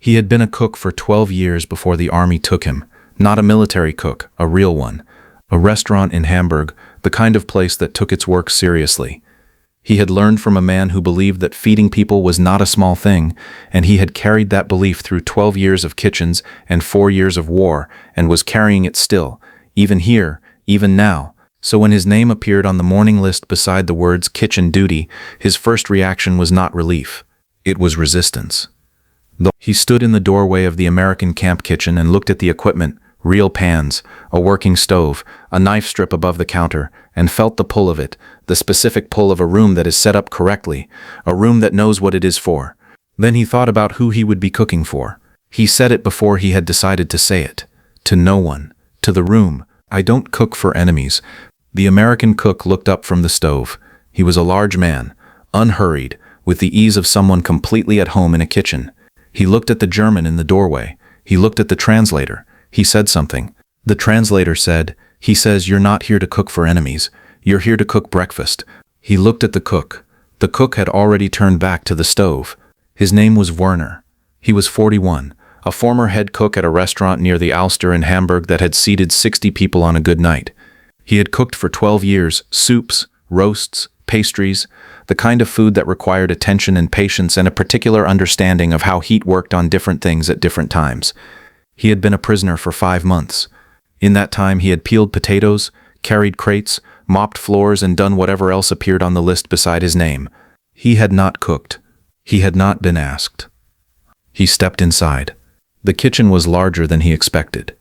He had been a cook for 12 years before the army took him. Not a military cook, a real one. A restaurant in Hamburg, the kind of place that took its work seriously. He had learned from a man who believed that feeding people was not a small thing, and he had carried that belief through 12 years of kitchens and 4 years of war, and was carrying it still, even here, even now. So when his name appeared on the morning list beside the words kitchen duty, his first reaction was not relief. It was resistance. He stood in the doorway of the American camp kitchen and looked at the equipment, real pans, a working stove, a knife strip above the counter, and felt the pull of it, the specific pull of a room that is set up correctly, a room that knows what it is for. Then he thought about who he would be cooking for. He said it before he had decided to say it. To no one. To the room. I don't cook for enemies. The American cook looked up from the stove. He was a large man, unhurried, with the ease of someone completely at home in a kitchen. He looked at the German in the doorway. He looked at the translator. He said something. The translator said, "He says you're not here to cook for enemies. You're here to cook breakfast." He looked at the cook. The cook had already turned back to the stove. His name was Werner. He was 41, a former head cook at a restaurant near the Alster in Hamburg that had seated 60 people on a good night. He had cooked for 12 years, soups, roasts, pastries, the kind of food that required attention and patience and a particular understanding of how heat worked on different things at different times. He had been a prisoner for 5 months. In that time he had peeled potatoes, carried crates, mopped floors, and done whatever else appeared on the list beside his name. He had not cooked. He had not been asked. He stepped inside. The kitchen was larger than he expected.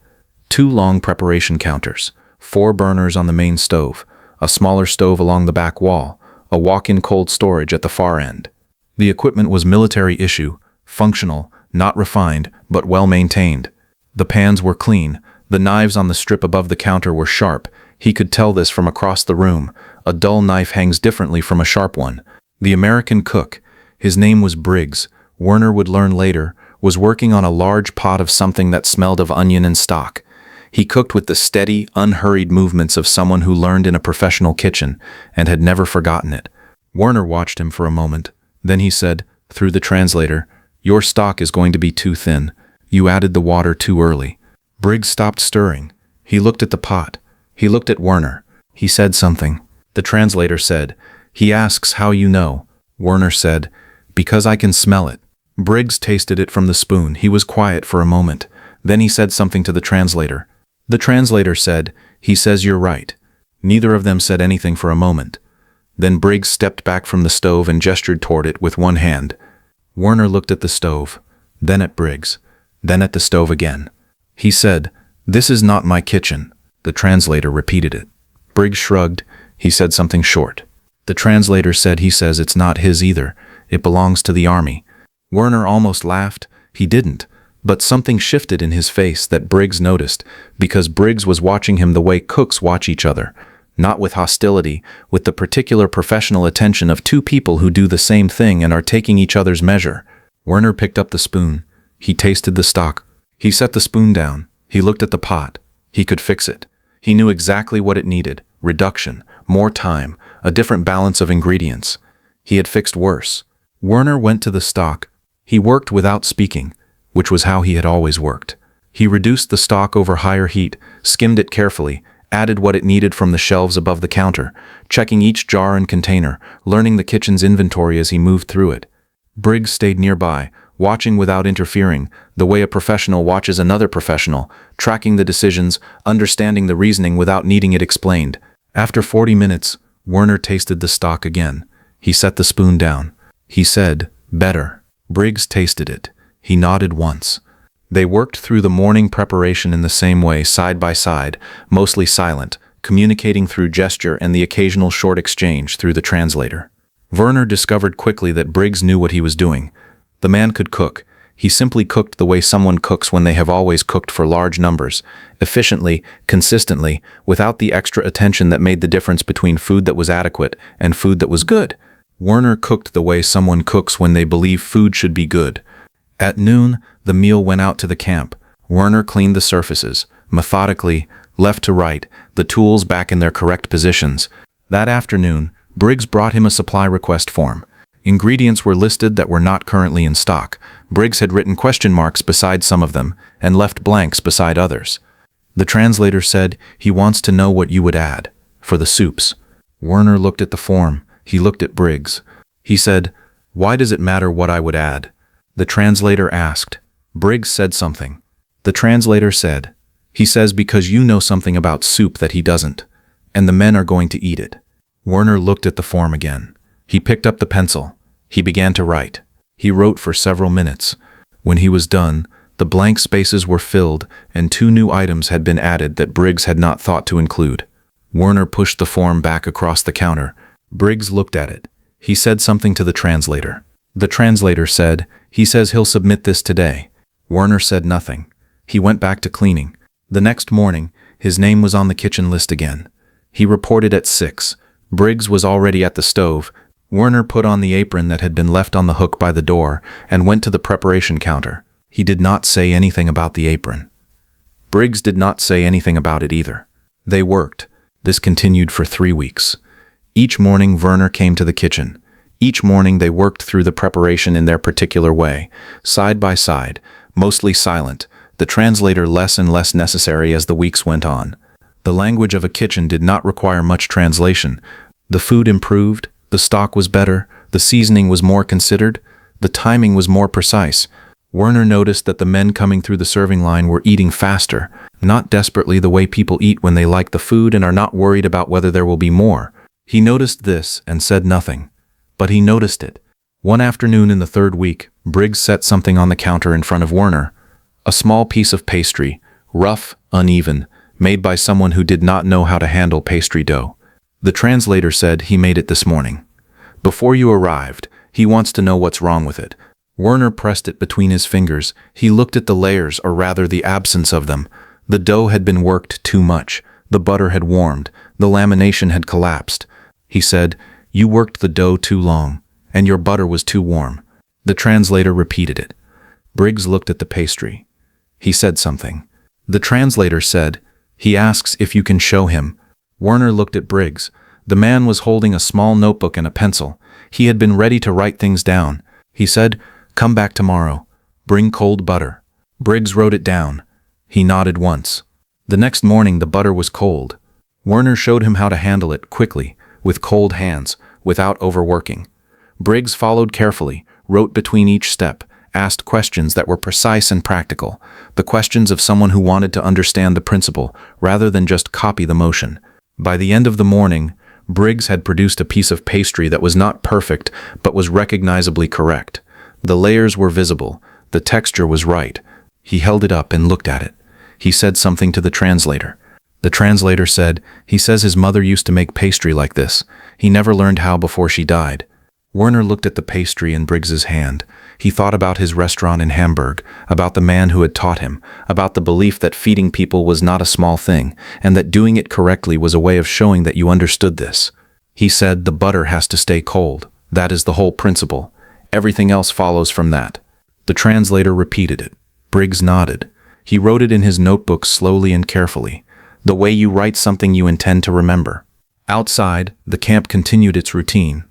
2 long preparation counters, 4 burners on the main stove, a smaller stove along the back wall, a walk-in cold storage at the far end. The equipment was military issue, functional, not refined, but well maintained. The pans were clean. The knives on the strip above the counter were sharp. He could tell this from across the room. A dull knife hangs differently from a sharp one. The American cook, his name was Briggs, Werner would learn later, was working on a large pot of something that smelled of onion and stock. He cooked with the steady, unhurried movements of someone who learned in a professional kitchen and had never forgotten it. Werner watched him for a moment. Then he said, through the translator, "Your stock is going to be too thin. You added the water too early." Briggs stopped stirring. He looked at the pot. He looked at Werner. He said something. The translator said, "He asks how you know." Werner said, "Because I can smell it." Briggs tasted it from the spoon. He was quiet for a moment. Then he said something to the translator. The translator said, "He says you're right." Neither of them said anything for a moment. Then Briggs stepped back from the stove and gestured toward it with one hand. Werner looked at the stove, then at Briggs, then at the stove again. He said, "This is not my kitchen." The translator repeated it. Briggs shrugged. He said something short. The translator said, "He says it's not his either. It belongs to the army." Werner almost laughed. He didn't. But something shifted in his face that Briggs noticed, because Briggs was watching him the way cooks watch each other. Not with hostility, with the particular professional attention of 2 people who do the same thing and are taking each other's measure. Werner picked up the spoon. He tasted the stock. He set the spoon down. He looked at the pot. He could fix it. He knew exactly what it needed. Reduction, more time, a different balance of ingredients. He had fixed worse. Werner went to the stock. He worked without speaking, which was how he had always worked. He reduced the stock over higher heat, skimmed it carefully, added what it needed from the shelves above the counter, checking each jar and container, learning the kitchen's inventory as he moved through it. Briggs stayed nearby, watching without interfering, the way a professional watches another professional, tracking the decisions, understanding the reasoning without needing it explained. After 40 minutes, Werner tasted the stock again. He set the spoon down. He said, "Better." Briggs tasted it. He nodded once. They worked through the morning preparation in the same way, side by side, mostly silent, communicating through gesture and the occasional short exchange through the translator. Werner discovered quickly that Briggs knew what he was doing. The man could cook. He simply cooked the way someone cooks when they have always cooked for large numbers, efficiently, consistently, without the extra attention that made the difference between food that was adequate and food that was good. Werner cooked the way someone cooks when they believe food should be good. At noon, the meal went out to the camp. Werner cleaned the surfaces, methodically, left to right, the tools back in their correct positions. That afternoon, Briggs brought him a supply request form. Ingredients were listed that were not currently in stock. Briggs had written question marks beside some of them and left blanks beside others. The translator said he wants to know what you would add for the soups. Werner looked at the form. He looked at Briggs. He said, "Why does it matter what I would add?" The translator asked. Briggs said something. The translator said, "He says because you know something about soup that he doesn't, and the men are going to eat it." Werner looked at the form again. He picked up the pencil. He began to write. He wrote for several minutes. When he was done, the blank spaces were filled and 2 new items had been added that Briggs had not thought to include. Werner pushed the form back across the counter. Briggs looked at it. He said something to the translator. The translator said, "He says he'll submit this today." Werner said nothing. He went back to cleaning. The next morning, his name was on the kitchen list again. He reported at 6. Briggs was already at the stove. Werner put on the apron that had been left on the hook by the door and went to the preparation counter. He did not say anything about the apron. Briggs did not say anything about it either. They worked. This continued for 3 weeks. Each morning Werner came to the kitchen. Each morning they worked through the preparation in their particular way, side by side, mostly silent, the translator less and less necessary as the weeks went on. The language of a kitchen did not require much translation. The food improved, the stock was better, the seasoning was more considered, the timing was more precise. Werner noticed that the men coming through the serving line were eating faster, not desperately the way people eat when they like the food and are not worried about whether there will be more. He noticed this and said nothing. But he noticed it. One afternoon in the 3rd week, Briggs set something on the counter in front of Werner. A small piece of pastry, rough, uneven, made by someone who did not know how to handle pastry dough. The translator said he made it this morning. Before you arrived, he wants to know what's wrong with it. Werner pressed it between his fingers. He looked at the layers, or rather the absence of them. The dough had been worked too much. The butter had warmed. The lamination had collapsed. He said, "You worked the dough too long, and your butter was too warm." The translator repeated it. Briggs looked at the pastry. He said something. The translator said, "He asks if you can show him." Werner looked at Briggs. The man was holding a small notebook and a pencil. He had been ready to write things down. He said, "Come back tomorrow. Bring cold butter." Briggs wrote it down. He nodded once. The next morning the butter was cold. Werner showed him how to handle it quickly, with cold hands, without overworking. Briggs followed carefully, wrote between each step, asked questions that were precise and practical, the questions of someone who wanted to understand the principle rather than just copy the motion. By the end of the morning, Briggs had produced a piece of pastry that was not perfect but was recognizably correct. The layers were visible, the texture was right. He held it up and looked at it. He said something to the translator. The translator said, "He says his mother used to make pastry like this. He never learned how before she died." Werner looked at the pastry in Briggs's hand. He thought about his restaurant in Hamburg, about the man who had taught him, about the belief that feeding people was not a small thing, and that doing it correctly was a way of showing that you understood this. He said, "The butter has to stay cold. That is the whole principle. Everything else follows from that." The translator repeated it. Briggs nodded. He wrote it in his notebook slowly and carefully, the way you write something you intend to remember. Outside, the camp continued its routine.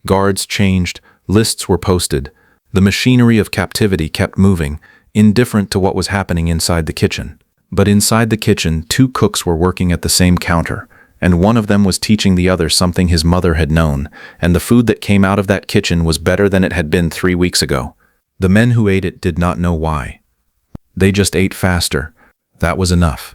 Guards changed, lists were posted. The machinery of captivity kept moving, indifferent to what was happening inside the kitchen. But inside the kitchen, 2 cooks were working at the same counter, and one of them was teaching the other something his mother had known, and the food that came out of that kitchen was better than it had been 3 weeks ago. The men who ate it did not know why. They just ate faster. That was enough.